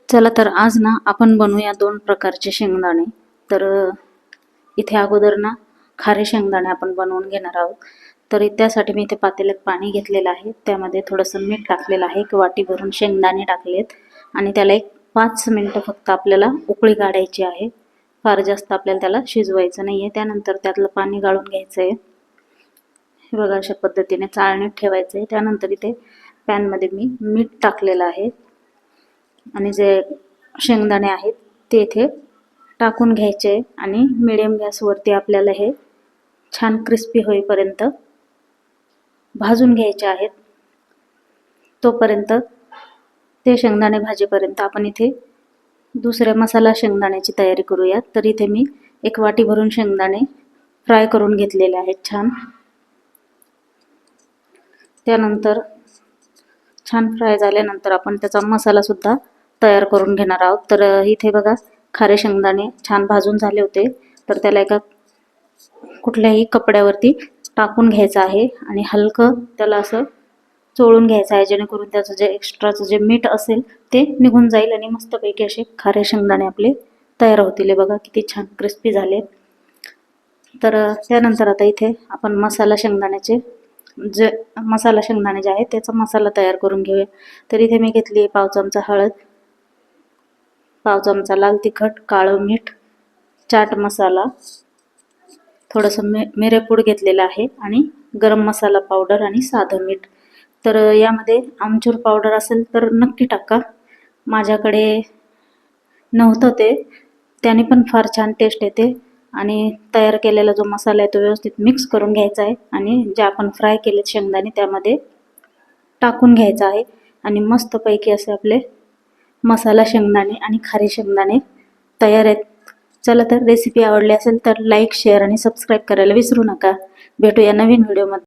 चला तर आज ना आपण बनवूया दोन प्रकारचे शेंगदाणे। तर इथे अगोदर ना खारे शेंगदाणे आपण बनवून घेणार आहोत। तर त्यासाठी मी इथे पातेल्यात पाणी घेतलेलं आहे, त्यामध्ये थोडंसं मीठ टाकलेलं आहे, एक वाटी भरून शेंगदाणे टाकलेत आणि त्याला एक 5 मिनिटं फक्त आपल्याला उकळी काढायची आहे। फार जास्त आपल्याला त्याला शिजवायचं नाहीये। त्यानंतर त्यातलं पाणी गाळून घ्यायचं आहे। हे बघा अशा पद्धतीने चाळणीत ठेवायचं आहे। त्यानंतर इथे पॅन मध्ये मी मीठ टाकलेलं आहे आणि जे शेंगदाणे आहेत ते इथे टाकून घ्यायचे आणि मीडियम गॅसवरती आपल्याला हे छान क्रिस्पी होईपर्यंत भाजून घ्यायचे आहेत। तोपर्यंत ते शेंगदाणे भाजीपर्यंत आपण इथे दुसऱ्या मसाला शेंगदाण्याची तयारी करूया। तर इथे मी एक वाटी भरून शेंगदाणे फ्राय करून घेतलेले आहेत छान। त्यानंतर छान फ्राय झाल्यानंतर आपण त्याचा मसाला सुद्धा तयार करून घेणार आहोत। तर इथे बघा खारे शेंगदाणे छान भाजून झाले होते, तर त्याला एका कुठल्याही कपड्यावरती टाकून घ्यायचं आहे आणि हलकं त्याला असं चोळून घ्यायचं आहे, जेणेकरून त्याचं जे एक्स्ट्राचं जे मीठ असेल ते निघून जाईल आणि मस्तपैकी असे खारे शेंगदाणे आपले तयार होतील। बघा किती छान क्रिस्पी झाले। तर त्यानंतर आता इथे आपण मसाला शेंगदाण्याचे जे आहे त्याचा मसाला तयार करून घेऊया। तर इथे मी घेतली आहे पाव चमचा हळद, पाव चमचा लाल तिखट, काळं मीठ, चाट मसाला, थोडंसं मिरेपूड घेतलेलं आहे आणि गरम मसाला पावडर आणि साधं मीठ। तर यामध्ये आमचूर पावडर असेल तर नक्की टाका, माझ्याकडे नव्हतं ते, त्याने पण फार छान टेस्ट येते। आणि तयार केलेला जो मसाला आहे तो व्यवस्थित मिक्स करून घ्यायचा आहे आणि जे आपण फ्राय केले शेंगदाणे त्यामध्ये टाकून घ्यायचा आहे आणि मस्तपैकी असे आपले मसाला शेंगदाणे आणि खारे शेंगदाणे तयार आहेत। चला तर रेसिपी आवडली असेल तर लाईक, शेअर आणि सबस्क्राईब करायला विसरू नका। भेटूया नवीन व्हिडिओमध्ये।